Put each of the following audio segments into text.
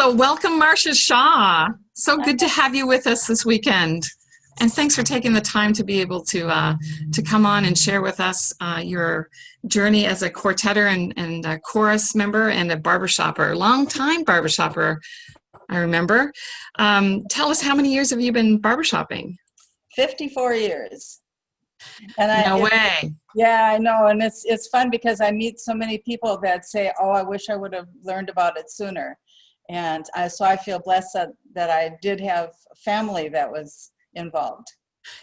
So welcome, Marsha Shaw. So good to have you with us this weekend. And thanks for taking the time to be able to come on and share with us your journey as a quartetter and a chorus member and a barbershopper, long-time barbershopper, I remember. Tell us, how many years have you been barbershopping? 54 years. No way. Yeah, I know. And it's fun because I meet so many people that say, oh, I wish I would have learned about it sooner. And so I feel blessed that I did have family that was involved.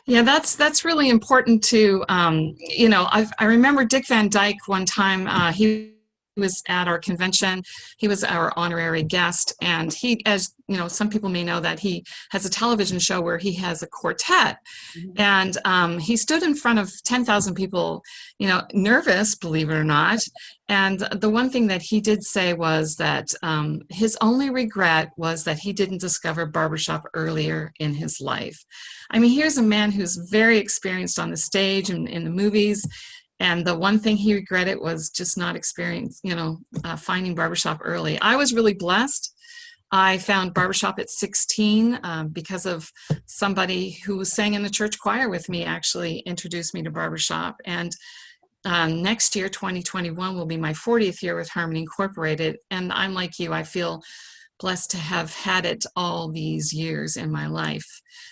Yeah, that's really important to, I remember Dick Van Dyke one time, he was at our convention. He was our honorary guest, and he, as you know, some people may know that he has a television show where he has a quartet. And he stood in front of 10,000 people, nervous, believe it or not. And the one thing that he did say was that his only regret was that he didn't discover barbershop earlier in his life. I mean, here's a man who's very experienced on the stage and in the movies. And the one thing he regretted was just not finding barbershop early. I was really blessed. I found barbershop at 16 because of somebody who sang in the church choir with me actually introduced me to barbershop. And next year, 2021, will be my 40th year with Harmony Incorporated. And I'm like you, I feel blessed to have had it all these years in my life.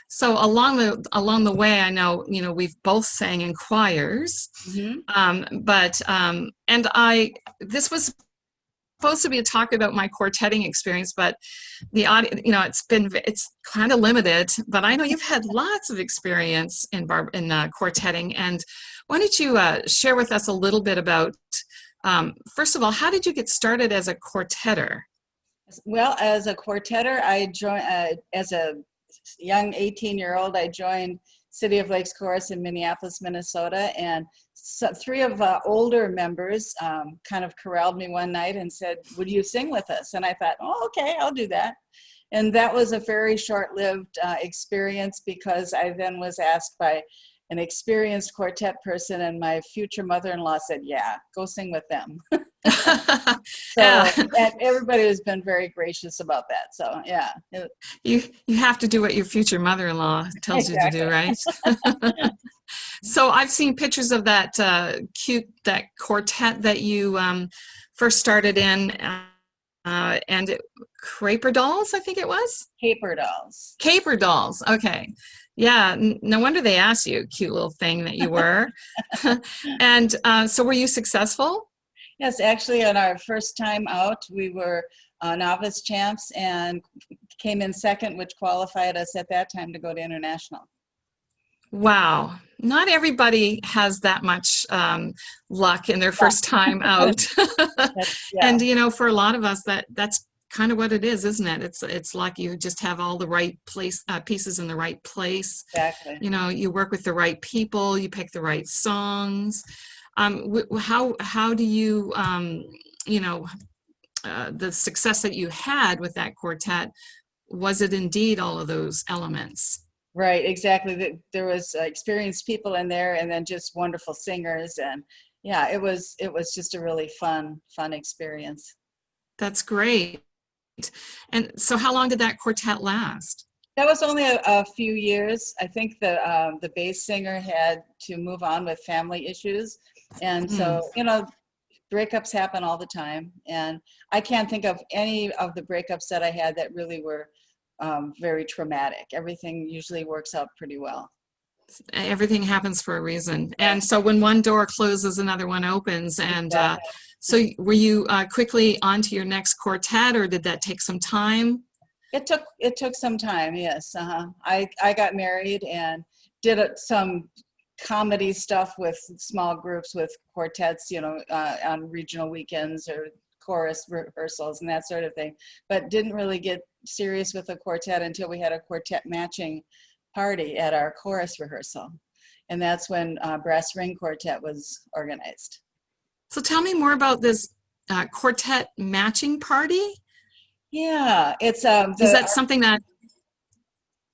So along the way, I know, we've both sang in choirs, this was supposed to be a talk about my quartetting experience, but the audio, it's kind of limited, but I know you've had lots of experience in quartetting. And why don't you share with us a little bit about, first of all, how did you get started as a quartetter? Well, as a quartetter, I joined, as a young 18-year-old, I joined City of Lakes Chorus in Minneapolis, Minnesota, and three of older members kind of corralled me one night and said, would you sing with us? And I thought, oh, okay, I'll do that. And that was a very short-lived experience, because I then was asked by an experienced quartet person, and my future mother-in-law said, yeah, go sing with them. And everybody has been very gracious about that. So yeah. You have to do what your future mother-in-law tells you to do, right? So I've seen pictures of that that quartet that you first started in, and Caper Dolls, I think it was? Caper Dolls. Caper Dolls, okay. Yeah, no wonder they asked you, cute little thing that you were. And so were you successful? Yes, actually on our first time out, we were novice champs and came in second, which qualified us at that time to go to international. Wow. Not everybody has that much luck in their first time out. And, for a lot of us, that's kind of what it is, isn't it? It's like you just have all the right pieces in the right place. Exactly. You work with the right people, you pick the right songs. How do you, the success that you had with that quartet, was it indeed all of those elements? Right, exactly. There was experienced people in there, and then just wonderful singers, and yeah, it was just a really fun experience. That's great. And so how long did that quartet last? That was only a few years. I think the bass singer had to move on with family issues, and so breakups happen all the time, and I can't think of any of the breakups that I had that really were very traumatic. Everything usually works out pretty well. Everything happens for a reason. And so when one door closes, another one opens. And so were you quickly on to your next quartet, or did that take some time? It took some time, yes. I got married and did some comedy stuff with small groups with quartets, on regional weekends or chorus rehearsals and that sort of thing, but didn't really get serious with a quartet until we had a quartet matching party at our chorus rehearsal. And that's when Brass Ring Quartet was organized. So tell me more about this quartet matching party. Yeah, it's is that something that,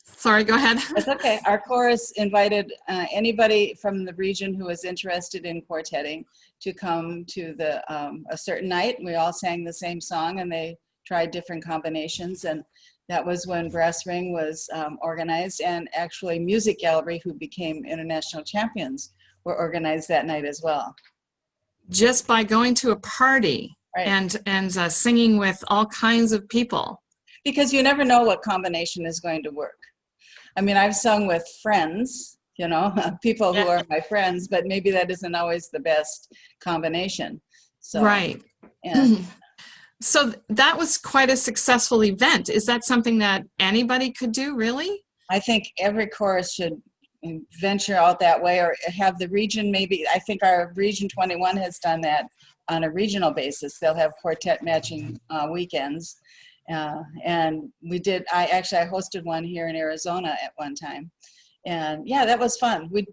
sorry, go ahead. It's okay. Our chorus invited anybody from the region who was interested in quartetting to come to a certain night. We all sang the same song, and they try different combinations. And that was when Brass Ring was organized, and actually Music Gallery, who became international champions, were organized that night as well. Just by going to a party Right. and singing with all kinds of people. Because you never know what combination is going to work. I mean, I've sung with friends, you know, people who are my friends, but maybe that isn't always the best combination. So, right. And so that was quite a successful event. Is that something that anybody could do, really? I think every chorus should venture out that way, or have the region, maybe. I think our Region 21 has done that on a regional basis. They'll have quartet matching weekends. And we did, I hosted one here in Arizona at one time. And yeah, that was fun. We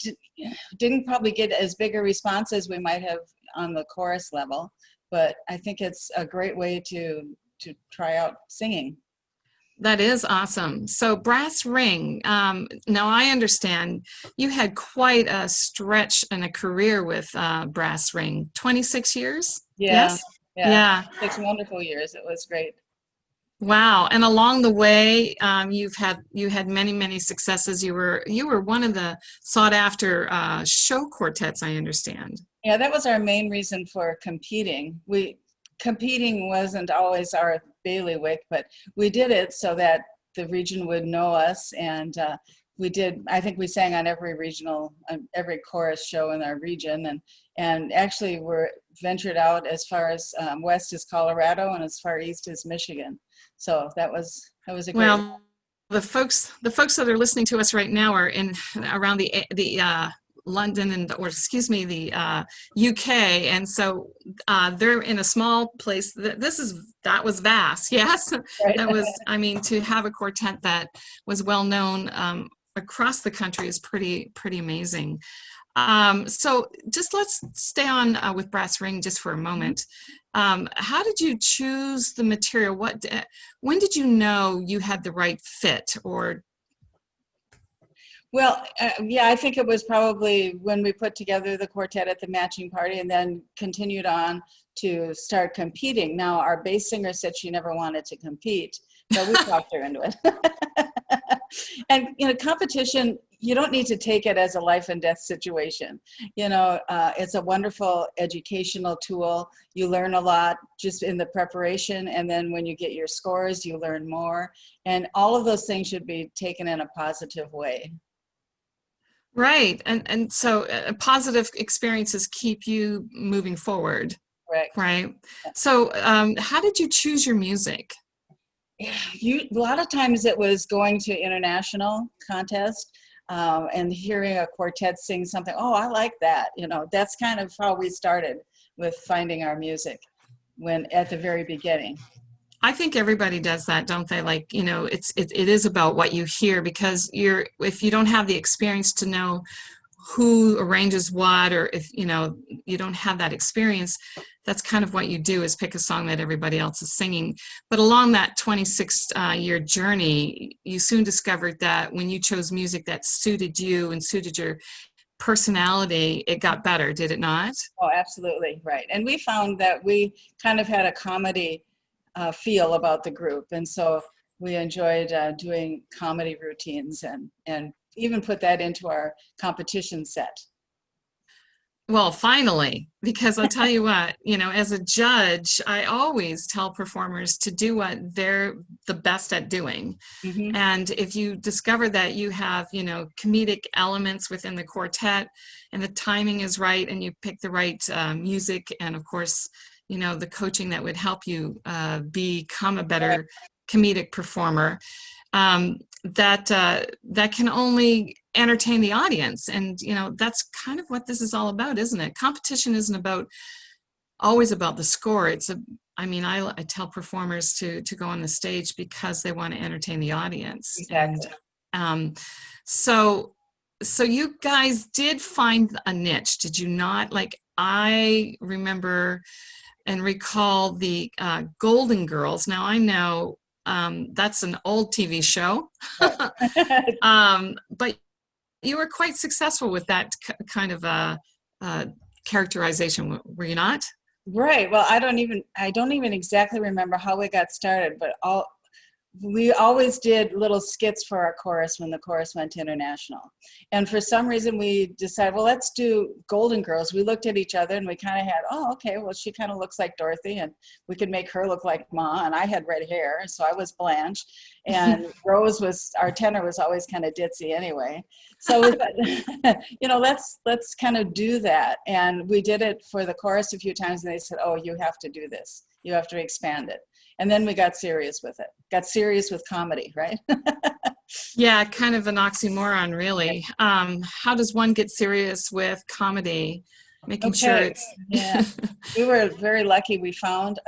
didn't probably get as big a response as we might have on the chorus level, but I think it's a great way to try out singing. That is awesome. So Brass Ring, now I understand you had quite a stretch and a career with Brass Ring, 26 years? Yeah, Yes? yeah, Yeah. 6 wonderful years. It was great. Wow. And along the way, you had many, many successes. You were one of the sought after show quartets, I understand. Yeah, that was our main reason for competing. Competing wasn't always our bailiwick, but we did it so that the region would know us. And we did, I think we sang on every regional, every chorus show in our region. And actually we're ventured out as far as west as Colorado and as far east as Michigan. So that was a great. Well, the folks that are listening to us right now are in around the London the UK, and so they're in a small place. That was vast, yes. Right. That was, I mean, to have a quartet that was well known across the country is pretty amazing. So just let's stay on with Brass Ring just for a moment. How did you choose the material? When did you know you had the right fit? Or Well, yeah, I think it was probably when we put together the quartet at the matching party, and then continued on to start competing. Now, our bass singer said she never wanted to compete, but we talked her into it. And, you know, competition, you don't need to take it as a life and death situation. You know, it's a wonderful educational tool. You learn a lot just in the preparation, and then when you get your scores, you learn more. And all of those things should be taken in a positive way. right, and so positive experiences keep you moving forward, Correct. right? So how did you choose your music? A lot of times it was going to international contests and hearing a quartet sing something. Oh, I like that. You know, that's kind of how we started with finding our music at the very beginning. I think everybody does that, don't they? Like, you know, it is about what you hear, because if you don't have the experience to know who arranges what, or if you don't have that experience, that's kind of what you do, is pick a song that everybody else is singing. But along that 26-year journey, you soon discovered that when you chose music that suited you and suited your personality, it got better, did it not? Oh, absolutely, right. And we found that we kind of had a comedy feel about the group, and so we enjoyed doing comedy routines and even put that into our competition set. Well, finally, because I'll tell you what, you know, as a judge, I always tell performers to do what they're the best at doing. Mm-hmm. And if you discover that you have, you know, comedic elements within the quartet, and the timing is right, and you pick the right music, and of course, you know, the coaching that would help you become a better comedic performer, that can only entertain the audience. And you know, that's kind of what this is all about, isn't it? Competition isn't always about the score. I tell performers to go on the stage because they want to entertain the audience. Exactly. And so you guys did find a niche, did you not? Like, I remember and recall the Golden Girls. Now I know that's an old TV show, but you were quite successful with that kind of characterization, were you not? Right. Well, I don't even exactly remember how we got started, but we always did little skits for our chorus when the chorus went to international. And for some reason we decided, well, let's do Golden Girls. We looked at each other and we kind of had, oh, okay, well, she kind of looks like Dorothy and we could make her look like Ma. And I had red hair, so I was Blanche. And Rose our tenor was always kind of ditzy anyway. So we thought, let's kind of do that. And we did it for the chorus a few times and they said, oh, you have to do this. You have to expand it. And then we got serious with it. Got serious with comedy, right? Yeah, kind of an oxymoron, really. How does one get serious with comedy? Making sure Okay. it's Yeah. We were very lucky. We found,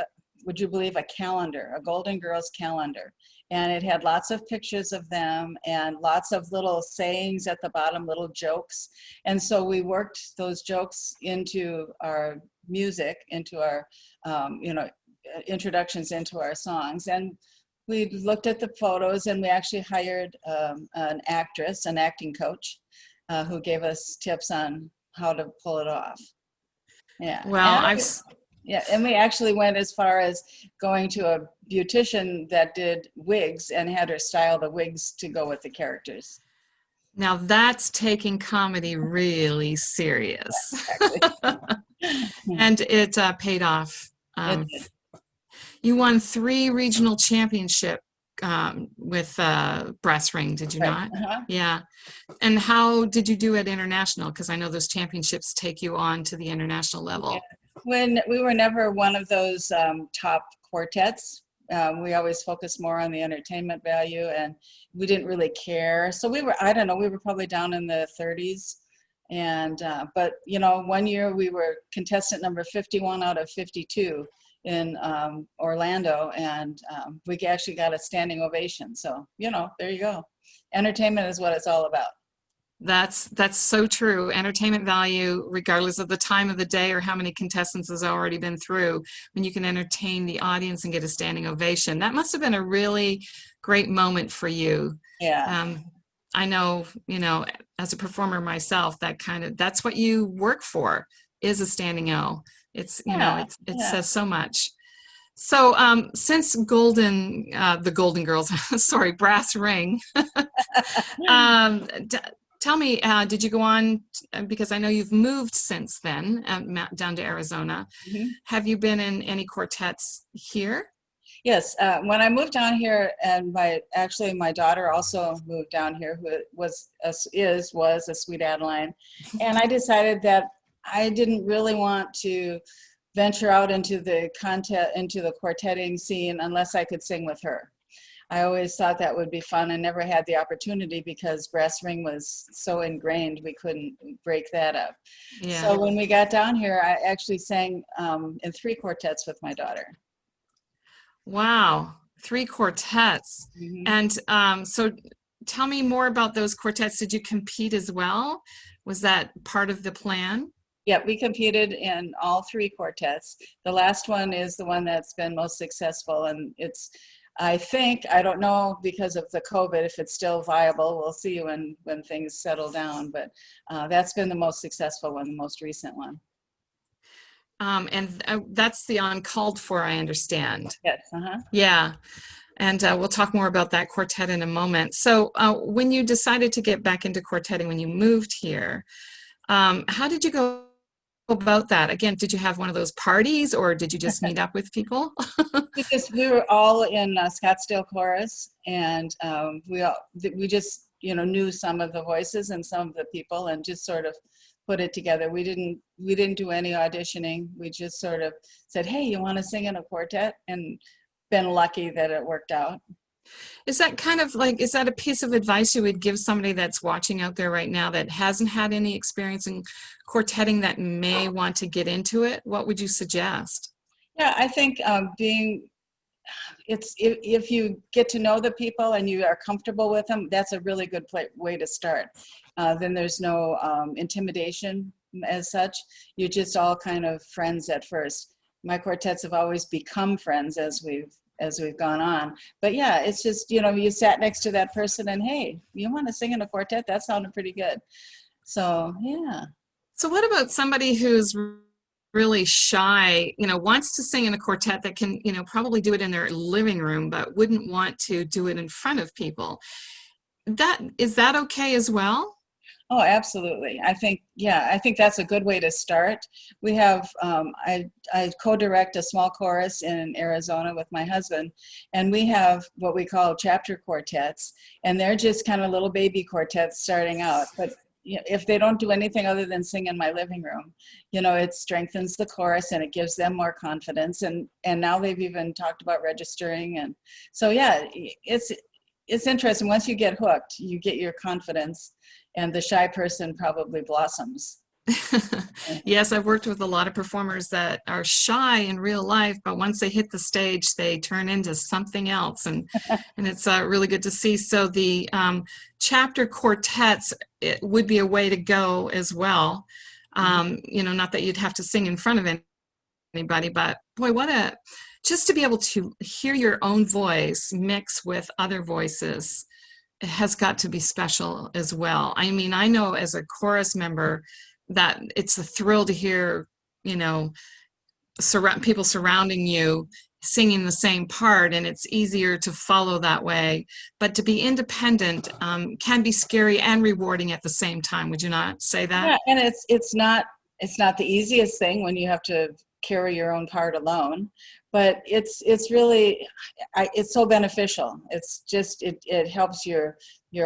would you believe, a calendar, a Golden Girls calendar. And it had lots of pictures of them and lots of little sayings at the bottom, little jokes. And so we worked those jokes into our music, into our, introductions into our songs. And we looked at the photos and we actually hired an actress, an acting coach, who gave us tips on how to pull it off. Yeah. well, And we actually went as far as going to a beautician that did wigs and had her style the wigs to go with the characters. now that's taking comedy really serious. Exactly. And it paid off. It Um, did. you won 3 regional championship with brass ring, did you Right. not? Uh-huh. Yeah. And how did you do at international? Because I know those championships take you on to the international level. When we were never one of those top quartets, we always focused more on the entertainment value and we didn't really care. So we were, I don't know, we were probably down in the 30s. And, but one year we were contestant number 51 out of 52 in Orlando and we actually got a standing ovation. So, there you go. Entertainment is what it's all about. That's so true. Entertainment value, regardless of the time of the day or how many contestants has already been through, when you can entertain the audience and get a standing ovation. That must have been a really great moment for you. Yeah. I know, as a performer myself, that's what you work for, is a standing O. It's, Yeah. it Yeah. says so much. So since the Golden Girls, sorry, Brass Ring, tell me, did you go on, because I know you've moved since then, down to Arizona. Mhm. Have you been in any quartets here? Yes, when I moved down here, and my daughter also moved down here, who was a Sweet Adeline, and I decided that I didn't really want to venture out into the quartetting scene unless I could sing with her. I always thought that would be fun. I never had the opportunity because brass ring was so ingrained we couldn't break that up. Yeah. So when we got down here, I actually sang in 3 quartets with my daughter. Wow, 3 quartets. Mm-hmm. And so tell me more about those quartets. Did you compete as well? Was that part of the plan? Yeah, we competed in all 3 quartets. The last one is the one that's been most successful, and I don't know because of the COVID if it's still viable. We'll see when things settle down, but that's been the most successful one, the most recent one. And that's the Uncalled For, I understand. Yes, uh-huh. Yeah. And we'll talk more about that quartet in a moment. So when you decided to get back into quartetting, when you moved here, how did you go about that? Again, did you have one of those parties or did you just meet up with people? We were all in Scottsdale chorus, and we just knew some of the voices and some of the people, and just sort of put it together. We didn't do any auditioning. We just sort of said, "Hey, you want to sing in a quartet?" And been lucky that it worked out. Is that a piece of advice you would give somebody that's watching out there right now that hasn't had any experience in quartetting that may want to get into it? What would you suggest? Yeah, I think if you get to know the people and you are comfortable with them, that's a really good way to start. Then there's no intimidation as such. You're just all kind of friends at first. My quartets have always become friends as we've gone on. But yeah, it's just, you sat next to that person and, hey, you want to sing in a quartet? That sounded pretty good. So, yeah. So what about somebody who's really shy, wants to sing in a quartet that can, probably do it in their living room, but wouldn't want to do it in front of people. Is that okay as well? Oh, absolutely. I think that's a good way to start. We have, I co-direct a small chorus in Arizona with my husband, and we have what we call chapter quartets, and they're just kind of little baby quartets starting out. But if they don't do anything other than sing in my living room, it strengthens the chorus and it gives them more confidence. And now they've even talked about registering. And so, yeah, it's interesting. Once you get hooked, you get your confidence, and the shy person probably blossoms. Yes, I've worked with a lot of performers that are shy in real life, but once they hit the stage, they turn into something else, and it's really good to see. So the chapter quartets, it would be a way to go as well. Not that you'd have to sing in front of anybody, but boy, just to be able to hear your own voice mix with other voices, it has got to be special as well. I mean, I know as a chorus member that it's a thrill to hear, people surrounding you singing the same part, and it's easier to follow that way. But to be independent can be scary and rewarding at the same time. Would you not say that? Yeah, and it's not the easiest thing when you have to carry your own part alone, but it's really it's so beneficial. It's just it helps your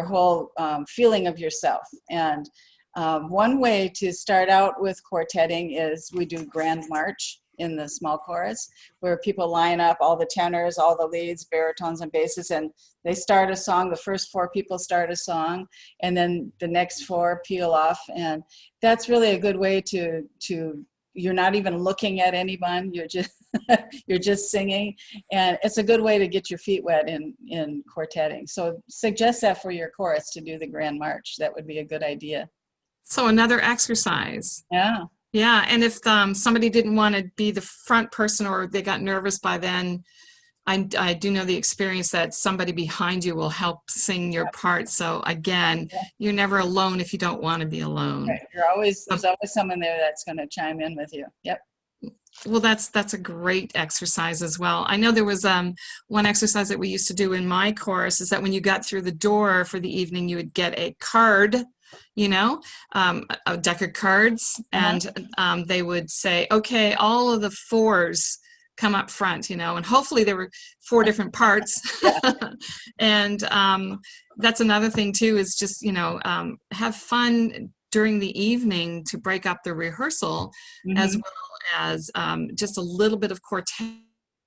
whole feeling of yourself. And one way to start out with quartetting is we do grand march in the small chorus, where people line up, all the tenors, all the leads, baritones, and basses, and they start a song. The first four people start a song, and then the next four peel off. And that's really a good way to you're not even looking at anyone, you're just singing, and it's a good way to get your feet wet in quartetting. So suggest that for your chorus, to do the grand march. That would be a good idea. So another exercise. Yeah. Yeah, and if somebody didn't want to be the front person, or they got nervous by then, I do know the experience that somebody behind you will help sing your part. So again, you're never alone if you don't want to be alone. Right. There's always someone there that's going to chime in with you. Yep. Well, that's a great exercise as well. I know there was one exercise that we used to do in my chorus, is that when you got through the door for the evening, you would get a card, a deck of cards, and they would say, okay, all of the fours come up front, and hopefully there were 4 different parts. And that's another thing too, is just, have fun during the evening to break up the rehearsal, as well as just a little bit of quartetting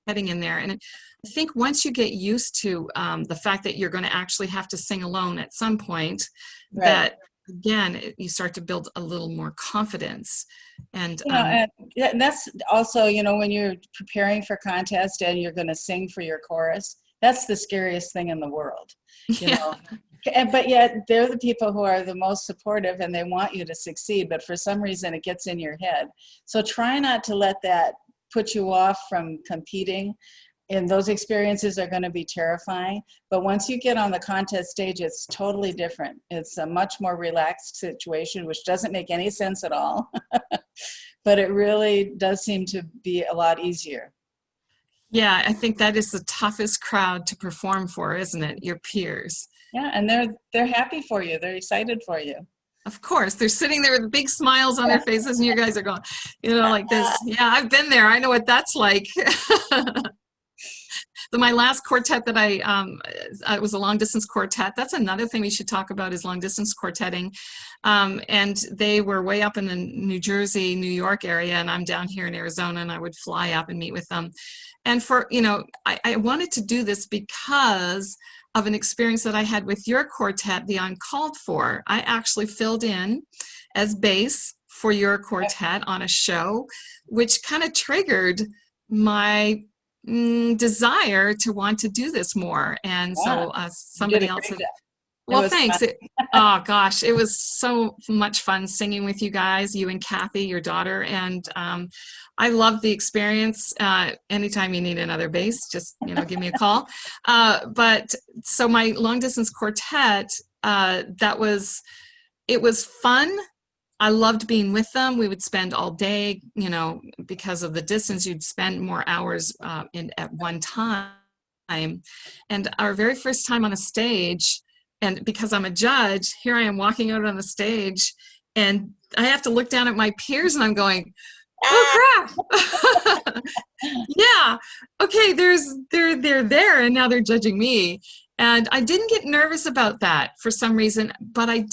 in there. And I think once you get used to the fact that you're going to actually have to sing alone at some point, that again, you start to build a little more confidence. And and that's also, when you're preparing for contest and you're going to sing for your chorus, that's the scariest thing in the world, you know. But yet they're the people who are the most supportive, and they want you to succeed, but for some reason it gets in your head. So try not to let that put you off from competing. And those experiences are going to be terrifying, but once you get on the contest stage, it's totally different. It's a much more relaxed situation, which doesn't make any sense at all. But it really does seem to be a lot easier. Yeah, I think that is the toughest crowd to perform for, isn't it? Your peers. Yeah, and they're happy for you. They're excited for you. Of course, they're sitting there with big smiles on their faces, and you guys are going, like this. Yeah, I've been there. I know what that's like. So my last quartet that it was a long distance quartet. That's another thing we should talk about, is long distance quartetting. And they were way up in the New Jersey, New York area, and I'm down here in Arizona, and I would fly up and meet with them. And I wanted to do this because of an experience that I had with your quartet, the Uncalled For. I actually filled in as bass for your quartet on a show, which kind of triggered my desire to want to do this more. And so somebody else had, well, thanks. Oh gosh, it was so much fun singing with you guys, you and Kathy, your daughter, and I loved the experience. Anytime you need another bass, just give me a call. But so my long distance quartet, it was fun I loved being with them. We would spend all day, you know, because of the distance, you'd spend more hours at one time. And our very first time on a stage, and because I'm a judge, here I am walking out on the stage, and I have to look down at my peers, and I'm going, oh crap. Yeah. Okay, they're there, and now they're judging me. And I didn't get nervous about that for some reason, but I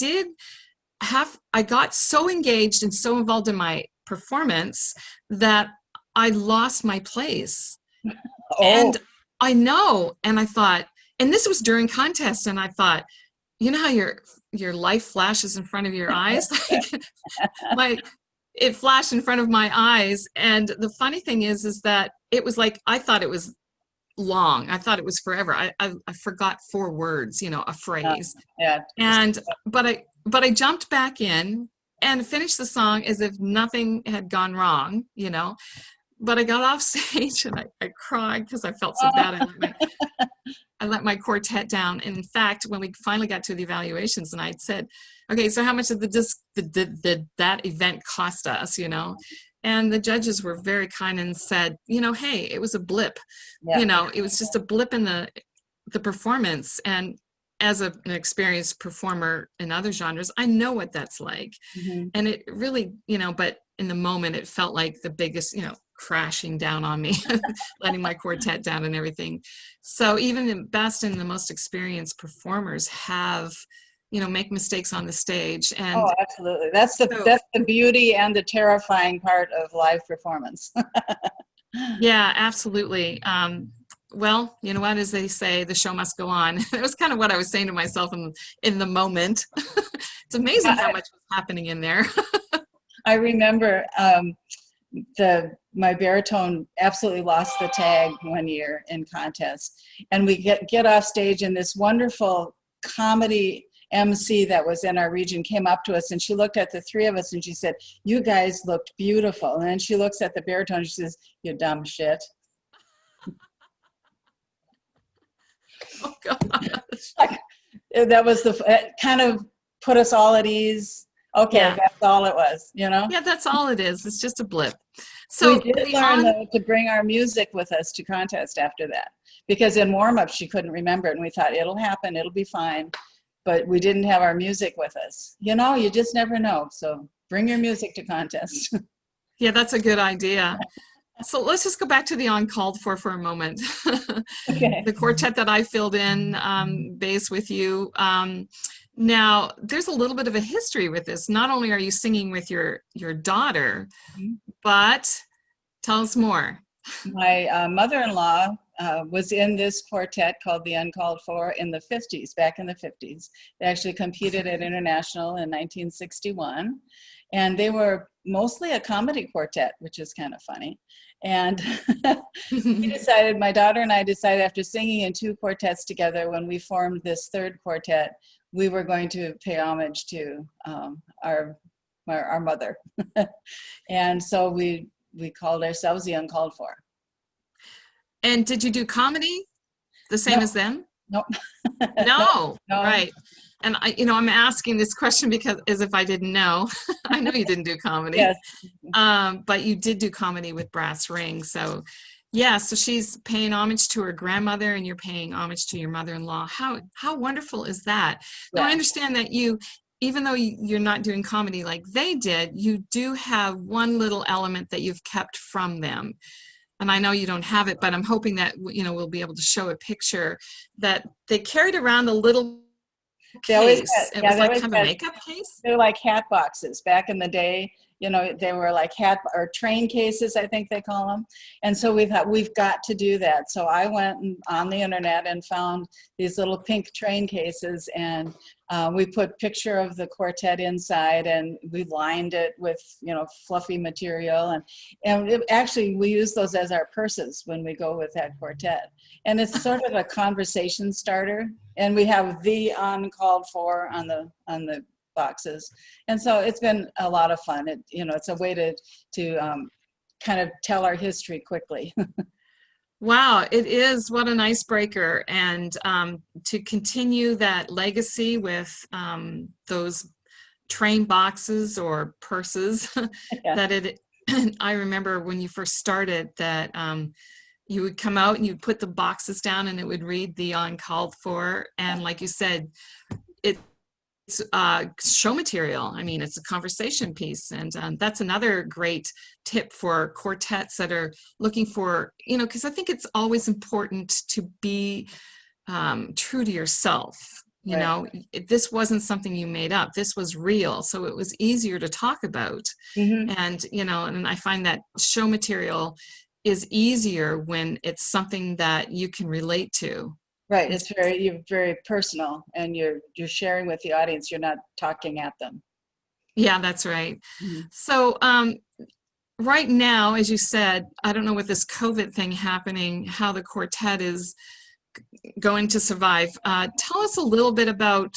got so engaged and so involved in my performance that I lost my place. Oh, And I know, and I thought, and this was during contest, and I thought, you know how your life flashes in front of your eyes? Like it flashed in front of my eyes. And the funny thing is that it was like, I thought it was long. I thought it was forever. I forgot 4 words, you know, a phrase. yeah. And but I jumped back in and finished the song as if nothing had gone wrong, you know. But I got off stage and I cried because I felt so bad. I let my quartet down. And in fact, when we finally got to the evaluations, and I'd said, okay, so how much did that event cost us, you know? And the judges were very kind and said, you know, hey, it was a blip. Yeah. You know, it was just a blip in the performance. And as an experienced performer in other genres, I know what that's like. Mm-hmm. And it really, you know, but in the moment, it felt like the biggest, you know, crashing down on me, letting my quartet down and everything. So even the best and the most experienced performers have, you know, make mistakes on the stage. And Oh, absolutely. That's the beauty and the terrifying part of live performance. yeah, absolutely. Well, you know what, as they say, the show must go on. It was kind of what I was saying to myself in the moment. It's amazing how much was happening in there. I remember my baritone absolutely lost the tag one year in contest, and we get off stage, and this wonderful comedy MC that was in our region came up to us, and she looked at the 3 of us and she said, "You guys looked beautiful." And then she looks at the baritone and she says, "You dumb shit." Oh gosh. That was it kind of put us all at ease. Okay, Yeah. that's all it was, you know? Yeah, that's all it is. It's just a blip. So we did learn though, to bring our music with us to contest after that, because in warm-up she couldn't remember it, and we thought it'll happen, it'll be fine, but we didn't have our music with us. You know, you just never know. So bring your music to contest. yeah, that's a good idea. So let's just go back to the Uncalled For a moment. Okay. The quartet that I filled in bass with you. Now, there's a little bit of a history with this. Not only are you singing with your daughter, but tell us more. My mother-in-law was in this quartet called the Uncalled For in the 50s, back in the 50s. They actually competed at International in 1961. And they were mostly a comedy quartet, which is kind of funny. And my daughter and I decided after singing in 2 quartets together, when we formed this 3rd quartet, we were going to pay homage to our mother. And so we called ourselves the Uncalled For. And did you do comedy the same as them? Nope. No, No. Right. And I'm asking this question because as if I didn't know. I know you didn't do comedy. Yes. But you did do comedy with Brass Ring. So yeah, so she's paying homage to her grandmother and you're paying homage to your mother-in-law. How wonderful is that? Yeah. Now I understand that even though you're not doing comedy like they did, you do have one little element that you've kept from them. And I know you don't have it, but I'm hoping that, we'll be able to show a picture that they carried around a little case. It was like kind of a makeup case? They're like hat boxes. Back in the day, they were like hat or train cases, I think they call them. And so we thought we've got to do that. So I went on the internet and found these little pink train cases, and we put picture of the quartet inside, and we lined it with fluffy material, and actually we use those as our purses when we go with that quartet. And it's sort of a conversation starter, and we have the Uncalled For on the boxes, and so it's been a lot of fun. It's a way to kind of tell our history quickly. Wow, it is. What an icebreaker. And to continue that legacy with those train boxes or purses Yeah. that it, I remember when you first started that you would come out and you'd put the boxes down and it would read the Uncalled For. And like you said, it's show material. I mean, it's a conversation piece. And that's another great tip for quartets that are looking for, because I think it's always important to be true to yourself. Right. This wasn't something you made up. This was real. So it was easier to talk about. Hmm. And, and I find that show material is easier when it's something that you can relate to. Right. You're very personal, and you're sharing with the audience. You're not talking at them. Yeah, that's right. Mhm. So right now, as you said, I don't know with this COVID thing happening, how the quartet is going to survive. Tell us a little bit about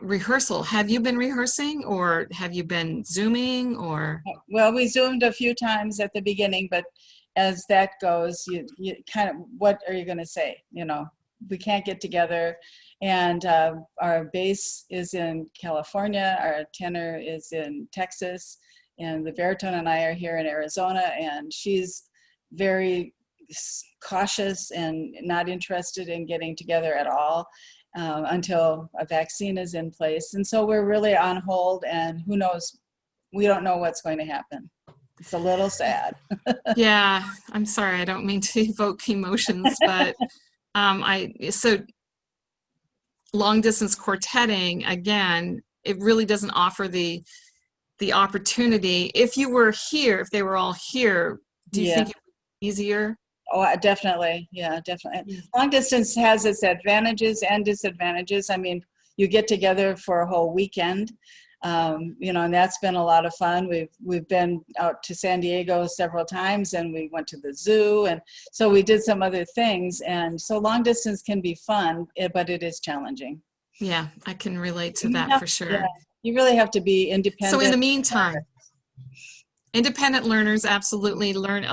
rehearsal. Have you been rehearsing, or have you been Zooming, or? Well, we Zoomed a few times at the beginning, but as that goes, you kind of, what are you going to say? We can't get together. And our bass is in California, our tenor is in Texas, and the baritone and I are here in Arizona, and she's very cautious and not interested in getting together at all until a vaccine is in place. And so we're really on hold, and who knows, we don't know what's going to happen. It's a little sad. Yeah, I'm sorry, I don't mean to evoke emotions, but so long distance quartetting, again, it really doesn't offer the opportunity. If you were here, if they were all here, do you Yeah. think it would be easier? Oh, definitely. Yeah, definitely. Yeah. Long distance has its advantages and disadvantages. I mean, you get together for a whole weekend, and that's been a lot of fun. We've been out to San Diego several times, and we went to the zoo, and so we did some other things. And so long distance can be fun, but it is challenging. Yeah, I can relate to that for sure. Yeah, you really have to be So in the independent. meantime, independent learners absolutely learn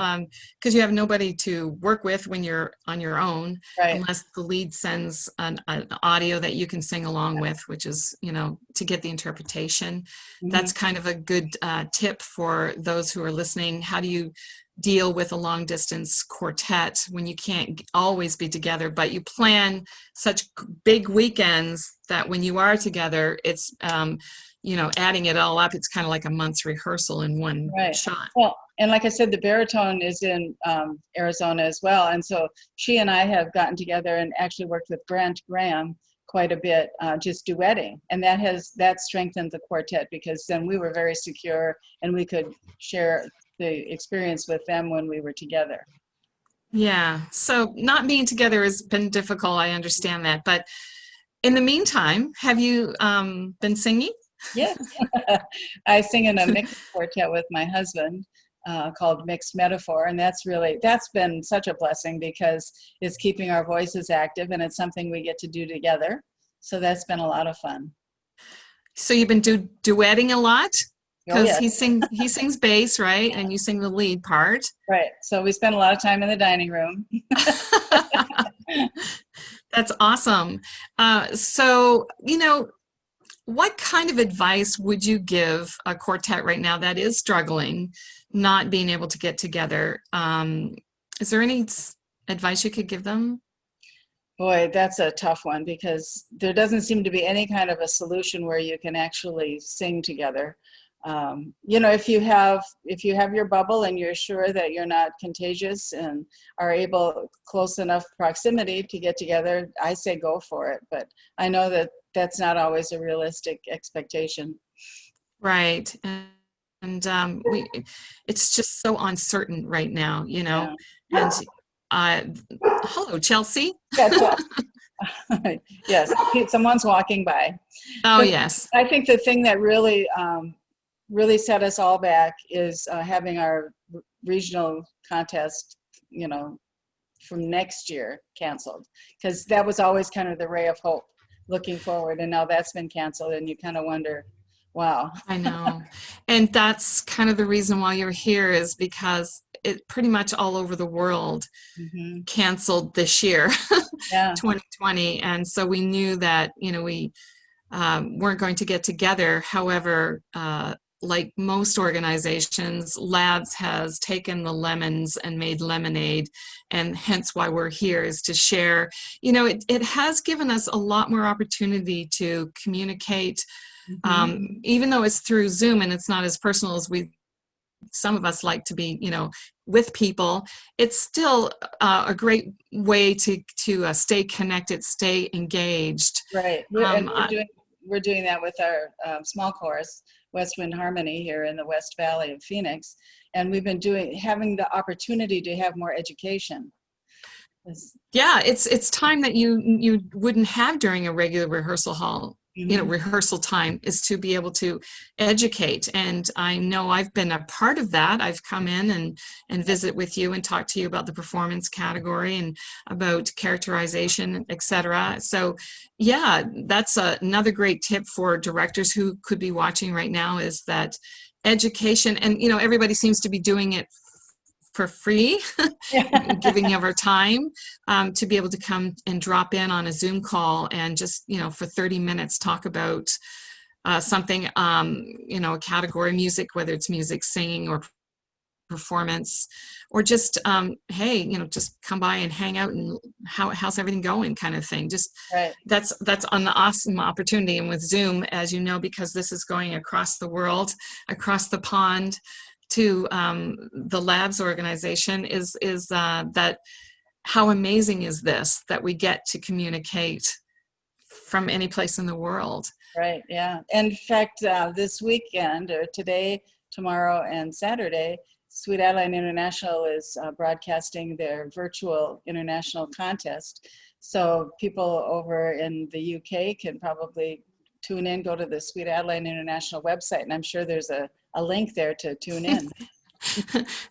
because you have nobody to work with when you're on your own, Right. unless the lead sends an audio that you can sing along with, which is, to get the interpretation. Mhm. That's kind of a good tip for those who are listening. How do you deal with a long distance quartet when you can't always be together, but you plan such big weekends that when you are together, it's adding it all up, it's kind of like a month's rehearsal in one Right. shot. Well, and like I said, the baritone is in Arizona as well. And so she and I have gotten together and actually worked with Grant Graham quite a bit, just duetting. And that strengthened the quartet, because then we were very secure and we could share the experience with them when we were together. Yeah. So not being together has been difficult. I understand that. But in the meantime, have you been singing? Yes. I sing in a mixed quartet with my husband called Mixed Metaphor. And that's been such a blessing, because it's keeping our voices active, and it's something we get to do together. So that's been a lot of fun. So you've been duetting a lot? Oh, Because yeah. he sings bass, right? And you sing the lead part. Right. So we spend a lot of time in the dining room. That's awesome. So, what kind of advice would you give a quartet right now that is struggling, not being able to get together? Is there any advice you could give them? Boy, that's a tough one, because there doesn't seem to be any kind of a solution where you can actually sing together. If you have your bubble and you're sure that you're not contagious and are able close enough proximity to get together, I say go for it. But I know that that's not always a realistic expectation. Right. And it's just so uncertain right now, Yeah. and hello, Chelsea. Yeah. Yes, someone's walking by. Oh, But yes. I think the thing that really set us all back is having our regional contest, from next year canceled, because that was always kind of the ray of hope looking forward, and now that's been canceled, and you kind of wonder, wow. I know. And that's kind of the reason why you're here, is because it pretty much all over the world Mm-hmm. canceled this year, Yeah. 2020. And so we knew that, we weren't going to get together. However, like most organizations, LABBS has taken the lemons and made lemonade, and hence why we're here is to share. You know, it has given us a lot more opportunity to communicate, even though it's through Zoom and it's not as personal as some of us like to be, you know, with people. It's still a great way to stay connected, stay engaged. Right, and we're doing that with our small chorus, West Wind Harmony, here in the West Valley of Phoenix, and we've been having the opportunity to have more education. Yeah, it's time that you wouldn't have during a regular rehearsal hall. You know, rehearsal time is to be able to educate. And I know I've been a part of that. I've come in and visit with you and talk to you about the performance category and about characterization, etc. So yeah, that's another great tip for directors who could be watching right now, is that education. And, you know, everybody seems to be doing it for free, giving of our time, to be able to come and drop in on a Zoom call and just, you know, for 30 minutes talk about something, you know, a category, music, whether it's music, singing, or performance, or just, hey, you know, just come by and hang out and how's everything going, kind of thing. Just that's an awesome opportunity. And with Zoom, as you know, because this is going across the world, across the pond, to the LABBS organization, is that how amazing is this, that we get to communicate from any place in the world. Right, yeah. In fact, this weekend, or today, tomorrow, and Saturday, Sweet Adeline International is broadcasting their virtual international contest. So people over in the UK can probably tune in, go to the Sweet Adeline International website, and I'm sure there's a link there to tune in.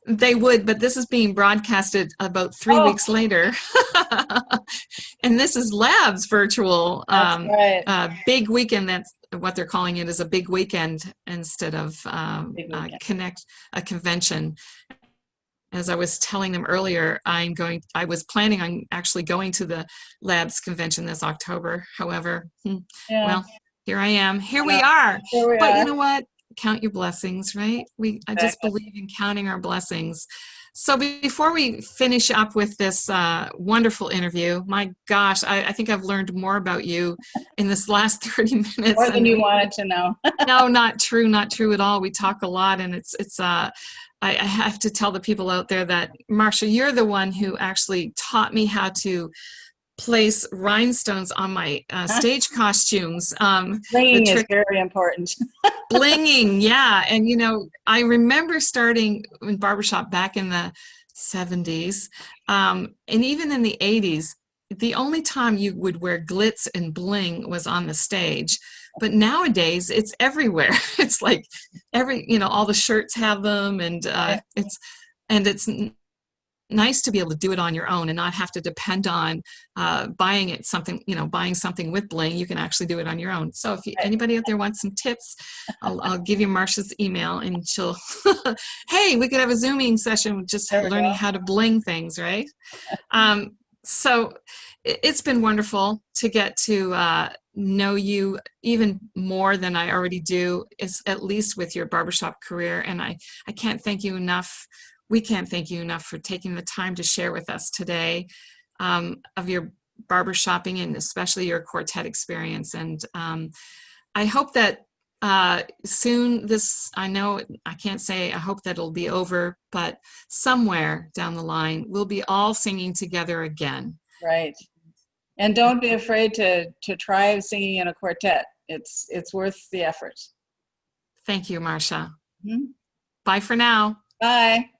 They would, but this is being broadcasted about 3 weeks later. And this is LABBS virtual. Big weekend. That's what they're calling it, is a big weekend instead of a convention. As I was telling them earlier, I was planning on actually going to the LABBS convention this October. However, well, here I am. Here we are. But you know what? Count your blessings, right? I just believe in counting our blessings. So before we finish up with this wonderful interview, my gosh, I think I've learned more about you in this last 30 minutes. More than you wanted to know. No, not true at all. We talk a lot, and it's I have to tell the people out there that, Marsha, you're the one who actually taught me how to place rhinestones on my stage costumes. Blinging is very important. Blinging, yeah. And, you know, I remember starting in barbershop back in the 70s, and even in the 80s, the only time you would wear glitz and bling was on the stage. But nowadays, it's everywhere. It's like all the shirts have them, and it's nice to be able to do it on your own and not have to depend on buying something with bling. You can actually do it on your own. So if anybody out there wants some tips, I'll give you Marsha's email, and she'll, hey, we could have a Zooming session with just learning how to bling things, right? So it's been wonderful to get to know you even more than I already do, at least with your barbershop career. And I can't thank you enough. We can't thank you enough for taking the time to share with us today of your barbershopping, and especially your quartet experience. And I hope that soon I know I can't say I hope that it'll be over, but somewhere down the line, we'll be all singing together again. Right. And don't be afraid to try singing in a quartet. It's worth the effort. Thank you, Marsha. Bye for now. Bye.